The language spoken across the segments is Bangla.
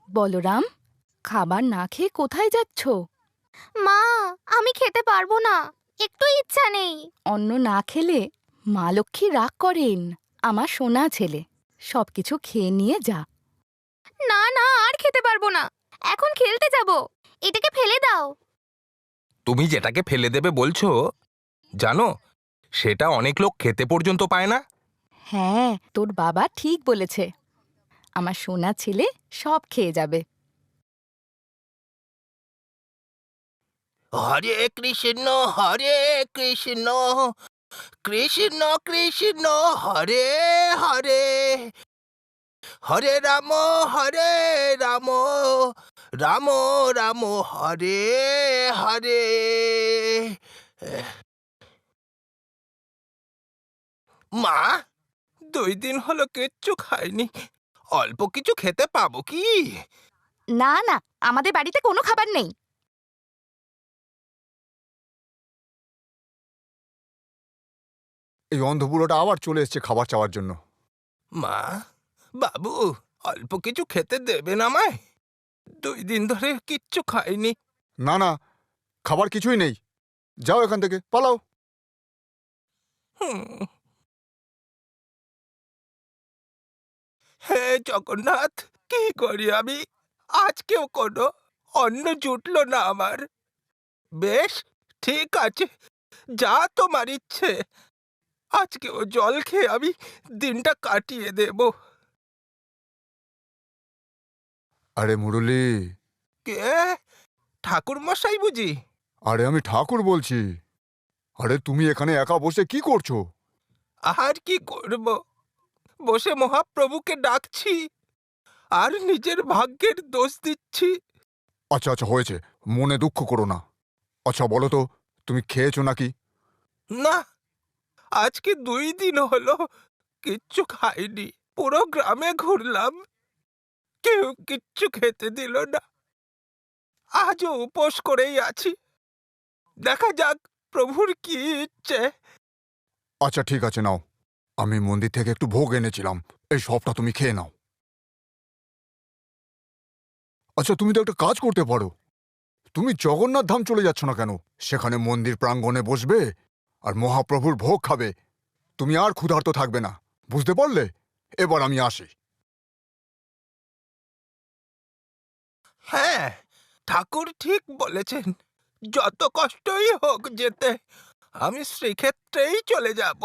বলরাম, খাবার না খেয়ে কোথায় যাচ্ছ? মা, আমি খেতে পারবো না, একটু ইচ্ছা নেই। অন্ন না খেলে মা লক্ষ্মী রাগ করেন। আমার সোনা ছেলে, সবকিছু খেয়ে নিয়ে যা। না না, আর খেতে পারবো না, এখন খেলতে যাব। এটাকে ফেলে দাও। তুমি যেটাকে ফেলে দেবে বলছো, জানো সেটা অনেক লোক খেতে পর্যন্ত পায় না। হ্যাঁ, তোর বাবা ঠিক বলেছে। আমার সোনা ছেলে সব খেয়ে যাবে। হরে কৃষ্ণ হরে কৃষ্ণ, কৃষ্ণ কৃষ্ণ হরে হরে, হরে রাম রাম, রাম রাম হরে হরে। মা, 2 দিন হলো কিচ্ছু খাইনি, অল্প কিছু খেতে পাবো কি? না না, আমাদের বাড়িতে কোনো খাবার নেই। এই অন্ধপুরোটা আবার চলে এসেছে খাবার চাওয়ার জন্য। মা, বাবু, অল্প কিছু খেতে দেবেন আমায়? 2 দিন ধরে কিচ্ছু খাইনি। না না, খাবার কিছুই নেই, যাও এখান থেকে, পালাও। হুম। হে জগন্নাথ, কি করি আমি? আজকেও কোনো অন্ন জুটলো না আমার। বেশ, ঠিক আছে, যা তোমার ইচ্ছে। আজকেও জল খেয়ে আমি দিনটা কাটিয়ে দেব। আরে মুরলি, কে? ঠাকুর মশাই বুঝি? আরে আমি ঠাকুর বলছি। আরে তুমি এখানে একা বসে কি করছো? আর কি করব, বসে মহাপ্রভুকে ডাকছি আর নিজের ভাগ্যের দোষ দিচ্ছি। আচ্ছা আচ্ছা, হয়েছে, মনে দুঃখ করো না। আচ্ছা বলো তো, তুমি খেয়েছো নাকি? না, আজকে 2 দিন হলো কিচ্ছু খাইনি। পুরো গ্রামে ঘুরলাম, কেউ কিচ্ছু খেতে দিল না। আজও উপোস করেই আছি, দেখা যাক প্রভুর কি ইচ্ছে। আচ্ছা ঠিক আছে, নাও, আমি মন্দির থেকে একটু ভোগ এনেছিলাম, এই সবটা তুমি খেয়ে নাও। আচ্ছা তুমি তো একটা কাজ করতে পারো, তুমি জগন্নাথ ধাম চলে যাচ্ছ না কেন? সেখানে মন্দির প্রাঙ্গণে বসবে আর মহাপ্রভুর ভোগ খাবে। তুমি আর ক্ষুধার্ত থাকবে না, বুঝতে পারলে? এবার আমি আসি। হ্যাঁ, ঠাকুর ঠিক বলেছেন, যত কষ্টই হোক যেতে আমি শ্রীক্ষেত্রেই চলে যাব।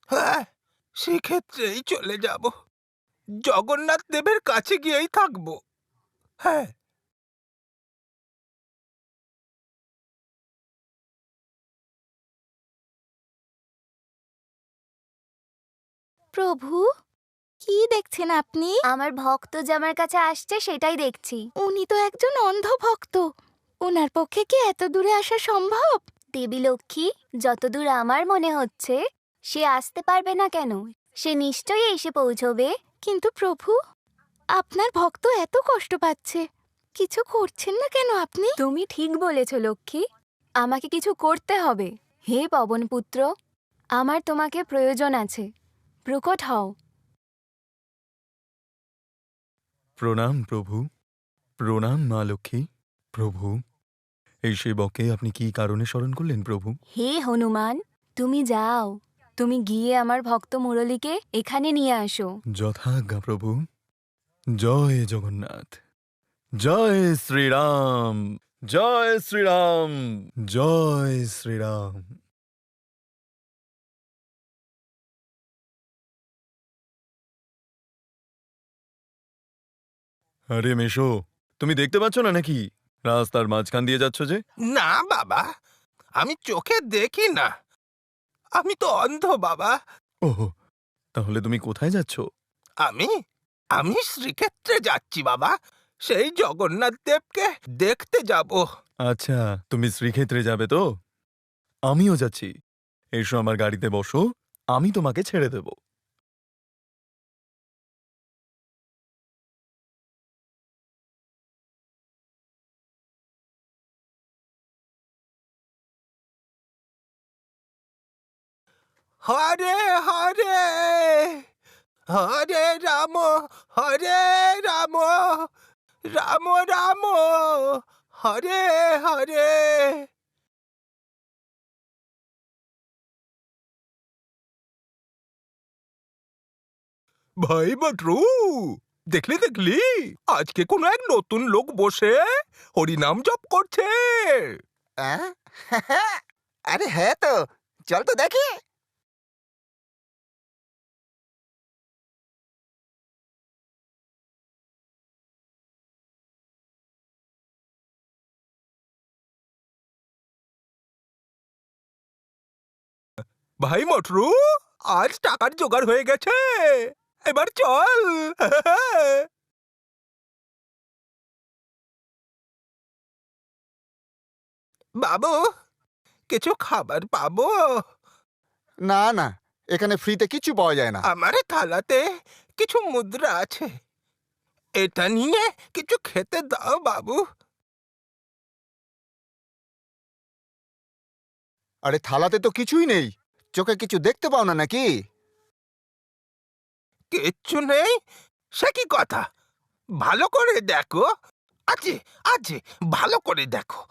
হ্যাঁ, শ্রীক্ষেত্রেই চলে যাব, জগন্নাথ দেবের কাছে গিয়েই থাকবো। হ্যাঁ। প্রভু, কি দেখছেন আপনি? আমার ভক্ত যে আমার কাছে আসছে সেটাই দেখছি। উনি তো একজন অন্ধ ভক্ত, ওনার পক্ষে কি এত দূরে আসা সম্ভব? দেবী লক্ষ্মী, যতদূর আমার মনে হচ্ছে সে আসতে পারবে না কেন, সে নিশ্চয়ই এসে পৌঁছবে। কিন্তু প্রভু, আপনার ভক্ত এত কষ্ট পাচ্ছে, কিছু করছেন না কেন আপনি? তুমি ঠিক বলেছ লক্ষ্মী, আমাকে কিছু করতে হবে। হে পবনপুত্র, আমার তোমাকে প্রয়োজন আছে, প্রকট হও। প্রণাম প্রভু, প্রণাম মা লক্ষ্মী। প্রভু, এই সেবককে আপনি কি কারণে স্মরণ করলেন প্রভু? হে হনুমান, তুমি যাও, তুমি গিয়ে আমার ভক্ত মুরলীকে এখানে নিয়ে আসো। যথাজ্ঞা প্রভু। জয় জগন্নাথ, জয় শ্রীরাম, জয় শ্রীরাম, জয় শ্রীরাম। আরে মেশো, তুমি দেখতে পাচ্ছ না নাকি রাস্তার মাঝখান দিয়ে যাচ্ছ যে? না বাবা, আমি চোখে দেখি না, আমি তো অন্ধ বাবা। ওহ, তাহলে তুমি কোথায় যাচ্ছ? আমি আমি শ্রীক্ষেত্রে যাচ্ছি বাবা, সেই জগন্নাথ দেবকে দেখতে যাব। আচ্ছা, তুমি শ্রীক্ষেত্রে যাবে তো? আমিও যাচ্ছি, এসো আমার গাড়িতে বসো, আমি তোমাকে ছেড়ে দেব। হরে হরে, হরে রাম, হরে রাম, রাম রাম হরে হরে। ভাই বাট্রু, দেখলি দেখলি আজকে কোনো এক নতুন লোক বসে হরিনাম জপ করছে। আহ? আরে হ্যাঁ তো, চল তো দেখি। ভাই মটরু, আজ টাকার জোগাড় হয়ে গেছে, এবার চল। বাবু, কিছু খাবার পাবো? না না, এখানে ফ্রিতে কিছু পাওয়া যায় না। আমার থালাতে কিছু মুদ্রা আছে, এটা নিয়ে কিছু খেতে দাও বাবু। আরে থালাতে তো কিছুই নেই, চোখে কিছু দেখতে পাও না নাকি? কিচ্ছু নেই? সে কি কথা, ভালো করে দেখো। আছে আছে, ভালো করে দেখো।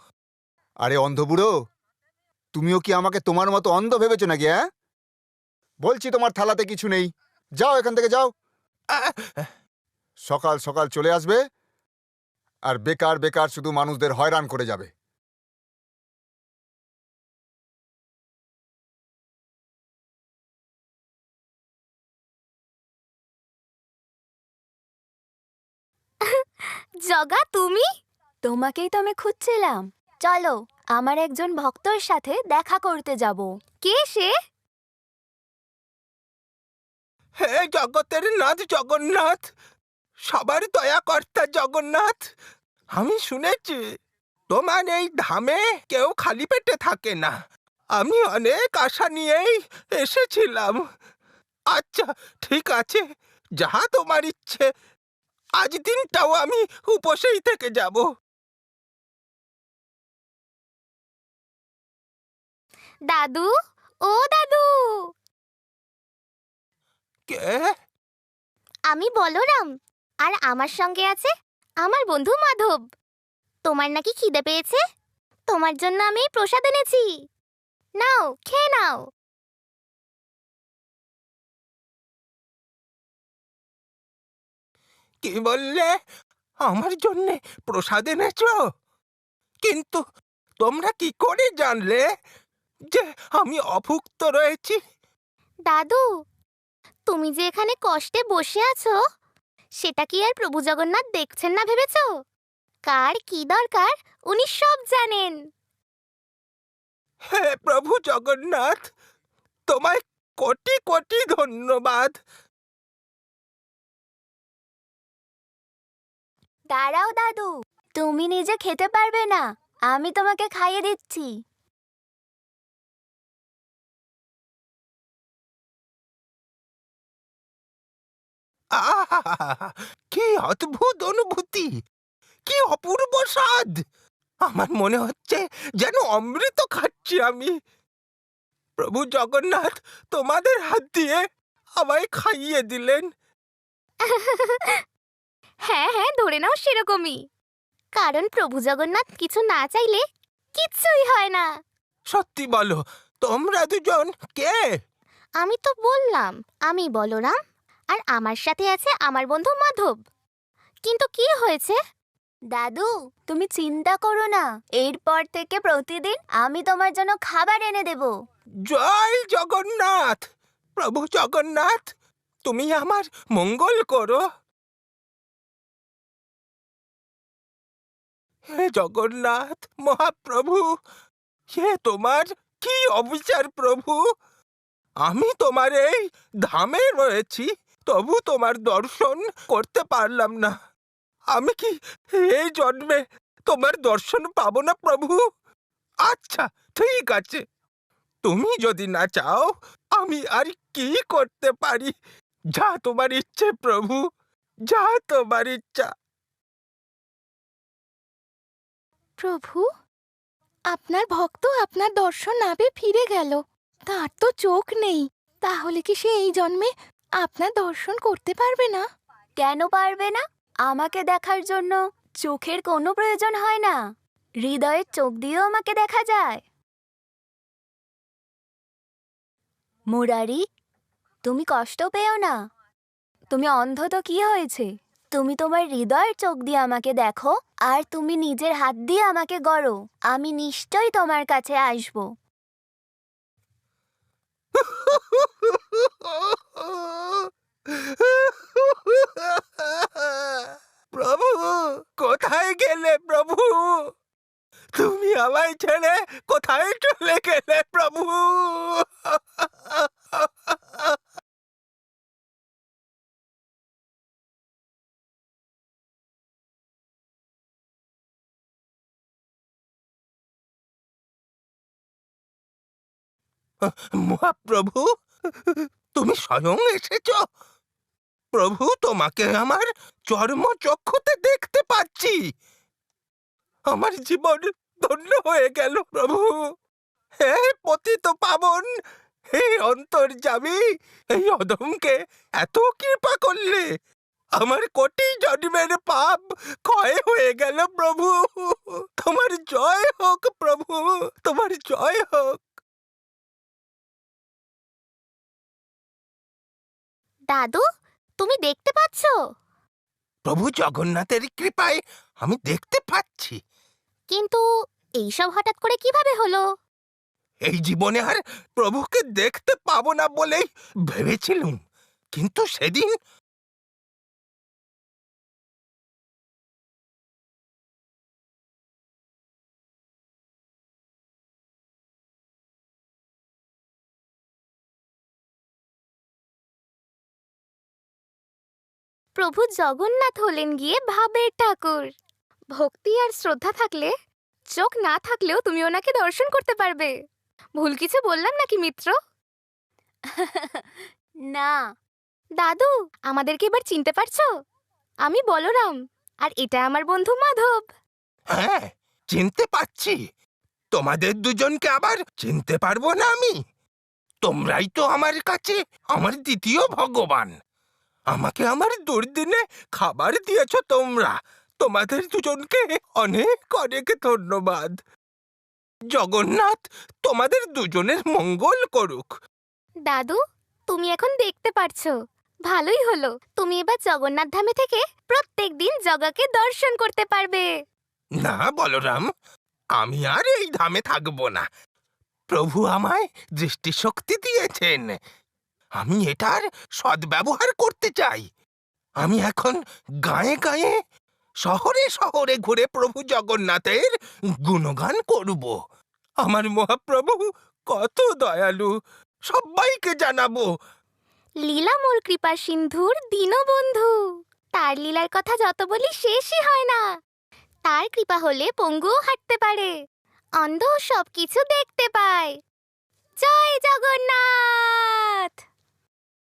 আরে অন্ধ বুড়ো, তুমিও কি আমাকে তোমার মতো অন্ধ ভেবেছো নাকি? হ্যাঁ, বলছি তোমার থালাতে কিছু নেই, যাও এখান থেকে যাও। আহ, সকাল সকাল চলে আসবে আর বেকার বেকার শুধু মানুষদের হয়রান করে যাবে। জগা, তুমি? তোমাকেই তো আমি খুঁজছিলাম। চলো, আমার একজন ভক্তর সাথে দেখা করতে যাব। কে সে? হে জগতের নাথ জগন্নাথ, সবার দয়াকর্তা জগন্নাথ, আমি শুনেছি তোমার এই ধামে কেউ খালি পেটে থাকে না। আমি অনেক আশা নিয়েই এসেছিলাম। আচ্ছা ঠিক আছে, যাহা তোমার ইচ্ছে, আজ দিনটাও আমি উপসেই থেকে যাব। দাদু, ও দাদু। কে? আমি বলরাম, আর আমার সঙ্গে আছে আমার বন্ধু মাধব। তোমার নাকি খিদে পেয়েছে, তোমার জন্য আমি প্রসাদ এনেছি। নাও, খেয়ে নাও। কি বললে? আমার জন্যে প্রসাদ এনেছো? কিন্তু তোমরা কি করে জানলে যে আমি অভুক্ত রয়েছি? দাদু, তুমি যে এখানে কষ্টে বসে আছো, সেটা কি আর প্রভু জগন্নাথ দেখছেন না ভেবেছো? কার কি দরকার উনি সব জানেন। হে প্রভু জগন্নাথ, তোমায় কোটি কোটি ধন্যবাদ। দাঁড়াও দাদু, তুমি নিজে খেতে পারবে না, আমি তোমাকে খাইয়ে দিচ্ছি। আহা! কি অদ্ভুত অনুভূতি, কি অপূর্ব স্বাদ! আমার মনে হচ্ছে যেন অমৃত খাচ্ছি আমি। প্রভু জগন্নাথ তোমাদের হাত দিয়ে আমায় খাইয়ে দিলেন। হ্যাঁ হ্যাঁ, ধরে নাও সেরকমই। কারণ প্রভু জগন্নাথ কিছু না চাইলে কিচ্ছুই হয় না। সত্যি বলো, তোমরা দুজন কে? আমি তো বললাম আমি বলরাম, আর আমার সাথে আছে আমার বন্ধু মাধব। কিন্তু কি হয়েছে? দাদু, তুমি চিন্তা করো না, এরপর থেকে প্রতিদিন আমি তোমার জন্য খাবার এনে দেব। জয় জগন্নাথ! প্রভু জগন্নাথ, তুমি আমার মঙ্গল করো। হে জগন্নাথ মহাপ্রভু, হে তোমার কি অবিচার প্রভু! আমি তোমার এই ধামে রয়েছি, তবু তোমার দর্শন করতে পারলাম না। আমি কি এই জন্মে তোমার দর্শন পাবো না প্রভু? আচ্ছা ঠিক আছে, তুমি যদি না চাও আমি আর কি করতে পারি? যা তোমার ইচ্ছে প্রভু, যা তোমার ইচ্ছা। প্রভু, আপনার ভক্ত আপনার দর্শন না পেয়ে ফিরে গেল। তার তো চোখ নেই, তাহলে কি সে এই জন্মে আপনার দর্শন করতে পারবে না? কেন পারবে না? আমাকে দেখার জন্য চোখের কোনো প্রয়োজন হয় না, হৃদয়ের চোখ দিয়েও আমাকে দেখা যায়। মুরারি, তুমি কষ্ট পেও না। তুমি অন্ধ তো কি হয়েছে? তুমি তোমার হৃদয়ের চোখ দিয়ে আমাকে দেখো, আর তুমি নিজের হাত দিয়ে আমাকে গড়ো। আমি নিশ্চয়ই তোমার কাছে আসবো। প্রভু, কোথায় গেলে প্রভু? তুমি আমায় ছেড়ে কোথায় চলে গেলে প্রভু? মহাপ্রভু, তুমি স্বয়ং এসেছ। প্রভু, তোমাকে আমার চর্মচক্ষুতে দেখতে পাচ্ছি। আমার জীবন ধন্য হয়ে গেল প্রভু। হে পতিত পাবন, হে অন্তর্যামী, এই অধমকে এত কৃপা করলে। আমার কোটি জন্মের পাপ ক্ষয় হয়ে গেল প্রভু। তোমার জয় হোক প্রভু, তোমার জয় হোক। দাদু, তুমি দেখতে পাচ্ছ? প্রভু জগন্নাথের কৃপায় আমি দেখতে পাচ্ছি। কিন্তু এইসব হঠাৎ করে কিভাবে হলো? এই জীবনে আর প্রভুকে দেখতে পাবো না বলেই ভেবেছিলুম, কিন্তু সেদিন প্রভু জগন্নাথ হলেন গিয়ে ভাবের ঠাকুর। ভক্তি আর শ্রদ্ধা থাকলে, চোখ না থাকলেও তুমি ওনাকে দর্শন করতে পারবে। ভুল কিছু বললাম নাকি মিত্র? না। দাদু, আমাদেরকে এবার চিনতে পারছো? আমি বলরাম, আর এটা আমার বন্ধু মাধব। হ্যাঁ, চিনতে পাচ্ছি। তোমাদের দুজনকে আবার চিনতে পারবো না আমি? তোমরাই তো আমার কাছে আমার দ্বিতীয় ভগবান। আমাকে আমার দুর্দিনে খাবার দিয়েছ তোমরা। তোমাদের দুজনকে অনেক অনেক ধন্যবাদ। জগন্নাথ তোমাদের দুজনের মঙ্গল করুক। দাদু, তুমি এখন দেখতে পারছো। ভালোই হলো, তুমি এবার জগন্নাথ ধামে থেকে প্রত্যেক দিন জগাকে দর্শন করতে পারবে। না বলরাম, আমি আর এই ধামে থাকবো না। প্রভু আমায় দৃষ্টিশক্তি দিয়েছেন, আমি এটার সদ্ব্যবহার করতে চাই। আমি এখন গায়ে গায়ে, শহরে শহরে ঘুরে প্রভু জগন্নাথের গুণগান করব। আমার মহাপ্রভু কত দয়ালু, সবাইকে জানাবো। লীলা মোর কৃপা সিন্ধুর দীনবন্ধু। তার লীলার কথা যত বলি শেষই হয় না। তার কৃপা হলে পঙ্গুও হাঁটতে পারে, অন্ধ সবকিছু দেখতে পায়। জয় জগন্নাথ।